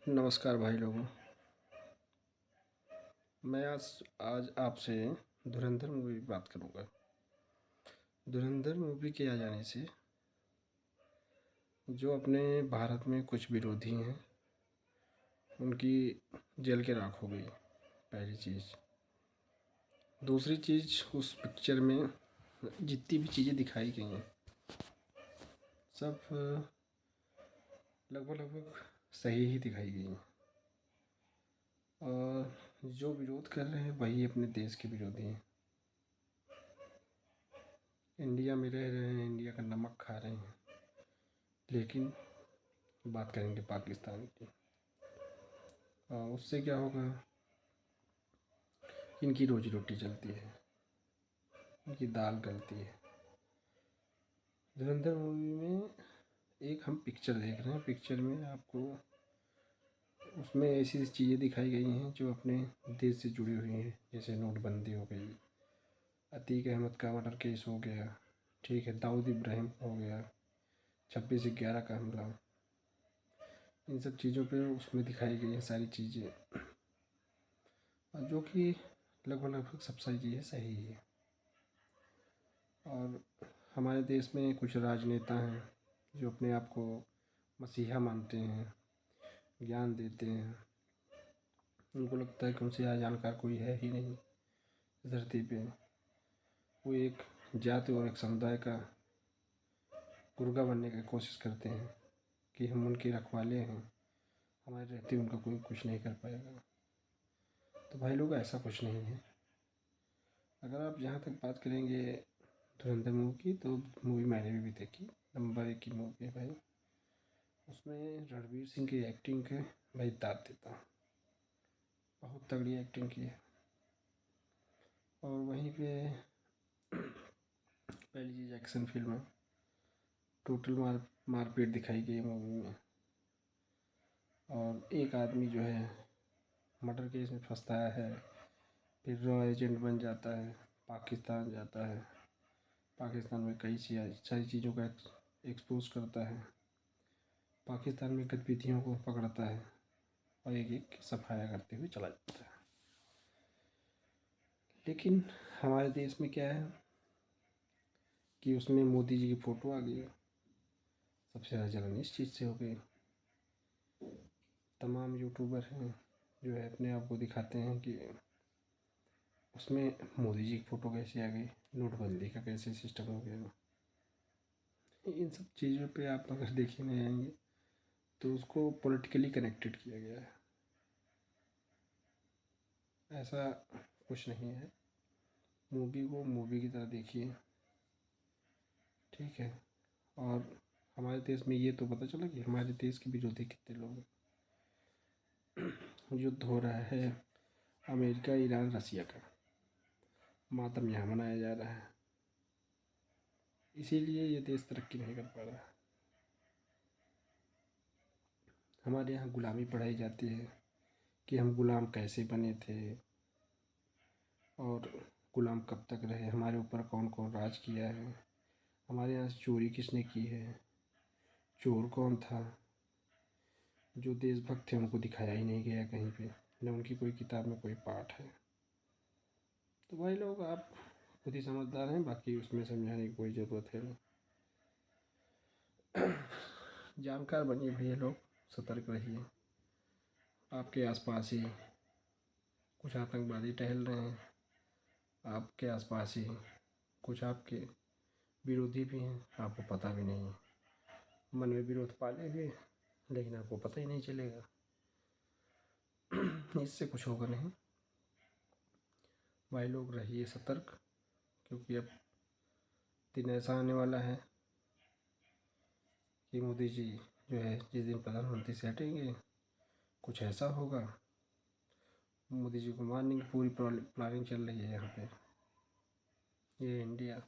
नमस्कार भाई लोगों। मैं आज आज आपसे धुरंधर मूवी की बात करूंगा। धुरंधर मूवी के आ जाने से जो अपने भारत में कुछ विरोधी हैं उनकी जल के राख हो गई, पहली चीज़। दूसरी चीज़, उस पिक्चर में जितनी भी चीज़ें दिखाई गई हैं सब लगभग लगभग सही ही दिखाई गई हैं। और जो विरोध कर रहे हैं वही अपने देश के विरोधी हैं। इंडिया में रह रहे हैं, इंडिया का नमक खा रहे हैं, लेकिन बात करेंगे पाकिस्तान की। उससे क्या होगा, इनकी रोजी रोटी चलती है, इनकी दाल गलती है। धुरंधर मूवी में एक हम पिक्चर देख रहे हैं, पिक्चर में आपको उसमें ऐसी चीज़ें दिखाई गई हैं जो अपने देश से जुड़ी हुई हैं। जैसे नोटबंदी हो गई, अतीक अहमद का मर्डर केस हो गया, ठीक है, दाऊद इब्राहिम हो गया, 26/11 का हमला, इन सब चीज़ों पे उसमें दिखाई गई हैं सारी चीज़ें, जो कि लगभग लगभग सब सारी चीज़ें सही है। और हमारे देश में कुछ राजनेता हैं जो अपने आप को मसीहा मानते हैं, ज्ञान देते हैं। उनको लगता है कि उनसे ज़्यादा जानकार कोई है ही नहीं इस धरती पे। वो एक जाति और एक समुदाय का गुर्गा बनने की कोशिश करते हैं कि हम उनके रखवाले हैं, हमारे रहते उनका कोई कुछ नहीं कर पाएगा। तो भाई लोग, ऐसा कुछ नहीं है। अगर आप जहाँ तक बात करेंगे धुरंधर मूवी की, तो मूवी मैंने भी देखी, नंबर 1 की मूवी है भाई। उसमें रणवीर सिंह की एक्टिंग है भाई, दाद देता, बहुत तगड़ी एक्टिंग की है। और वहीं पे पहली चीज़, एक्शन फिल्म है, टोटल मारपीट दिखाई गई मूवी में। और एक आदमी जो है मर्डर केस में फंसता है, फिर रॉ एजेंट बन जाता है, पाकिस्तान जाता है, पाकिस्तान में कई सारी चीज़ों का एक्सपोज करता है, पाकिस्तान में गतिविधियों को पकड़ता है और एक एक सफाया करते हुए चला जाता है। लेकिन हमारे देश में क्या है कि उसमें मोदी जी की फ़ोटो आ गई, सबसे ज़्यादा जलन इस चीज़ से हो गई। तमाम यूट्यूबर हैं जो है अपने आप को दिखाते हैं कि उसमें मोदी जी की फ़ोटो कैसे आ गई, नोटबंदी का कैसे सिस्टम हो गया। इन सब चीज़ों पे आप अगर देखने आएंगे तो उसको पॉलिटिकली कनेक्टेड किया गया है, ऐसा कुछ नहीं है। मूवी को मूवी की तरह देखिए, ठीक है। और हमारे देश में ये तो पता चला कि हमारे देश के विरोधी कितने लोग हैं। युद्ध हो रहा है अमेरिका, ईरान, रसिया का, मातम यहाँ मनाया जा रहा है, इसीलिए ये देश तरक्की नहीं कर पा रहा है। हमारे यहाँ गुलामी पढ़ाई जाती है कि हम गुलाम कैसे बने थे और गुलाम कब तक रहे, हमारे ऊपर कौन कौन राज किया है, हमारे यहाँ से चोरी किसने की है, चोर कौन था। जो देशभक्त थे उनको दिखाया ही नहीं गया कहीं पे, न उनकी कोई किताब में कोई पाठ है। तो भाई लोग, आप खुद ही समझदार हैं, बाकी उसमें समझाने की कोई ज़रूरत है नहीं। जानकार बनिए भैया लोग, सतर्क रहिए। आपके आसपास ही कुछ आतंकवादी टहल रहे हैं, आपके आसपास ही कुछ आपके विरोधी भी हैं, आपको पता भी नहीं है। मन में विरोध पालेंगे लेकिन आपको पता ही नहीं चलेगा। इससे कुछ होगा नहीं। भाई लोग, रहिए सतर्क, क्योंकि अब दिन ऐसा आने वाला है कि मोदी जी जो है जिस दिन प्रधानमंत्री से हटेंगे कुछ ऐसा होगा, मोदी जी को मारने की पूरी प्लानिंग चल रही है यहाँ पे। ये इंडिया,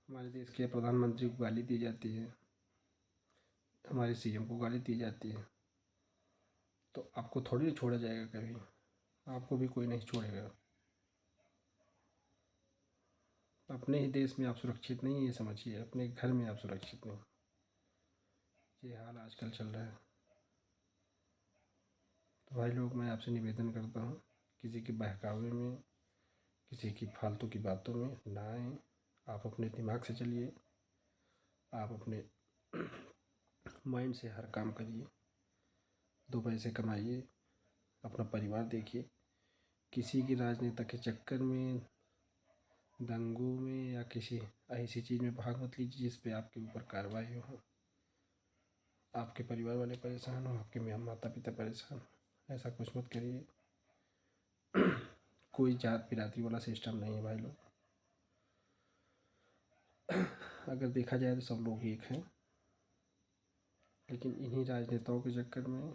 हमारे देश के प्रधानमंत्री को गाली दी जाती है, हमारे सीएम को गाली दी जाती है, तो आपको थोड़ी ना छोड़ा जाएगा कभी, आपको भी कोई नहीं छोड़ेगा। अपने ही देश में आप सुरक्षित नहीं, ये समझिए, अपने घर में आप सुरक्षित नहीं। ये हाल आजकल चल रहा है। तो भाई लोग, मैं आपसे निवेदन करता हूँ, किसी के बहकावे में, किसी की फालतू की बातों में ना आएँ। आप अपने दिमाग से चलिए, आप अपने माइंड से हर काम करिए, 2 पैसे कमाइए, अपना परिवार देखिए। किसी की राजनेता के चक्कर में, दंगों में या किसी ऐसी चीज़ में भाग मत लीजिए जिस पे आपके ऊपर कार्रवाई हो, आपके परिवार वाले परेशान हो, आपके माता पिता परेशान हो। ऐसा कुछ मत करिए। कोई जात बिरादरी वाला सिस्टम नहीं है भाई लोग। अगर देखा जाए तो सब लोग एक हैं, लेकिन इन्हीं राजनेताओं के चक्कर में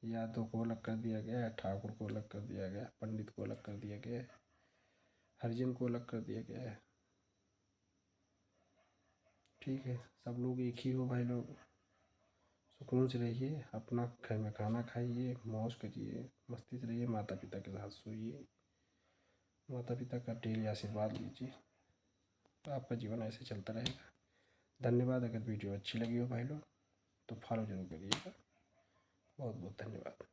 यादव को अलग कर दिया गया है, ठाकुर को अलग कर दिया गया है, पंडित को अलग कर दिया गया है, हरिजन को अलग कर दिया गया है। ठीक है, सब लोग एक ही हो भाई लोग। सुकून से रहिए, अपना में खाना खाइए, मौज करिए, मस्ती से रहिए, माता पिता के साथ सोइए, माता पिता का डेली आशीर्वाद लीजिए। तो आपका जीवन ऐसे चलता रहेगा। धन्यवाद। अगर वीडियो अच्छी लगी हो भाई लोग तो फॉलो जरूर करिएगा। बहुत बहुत धन्यवाद।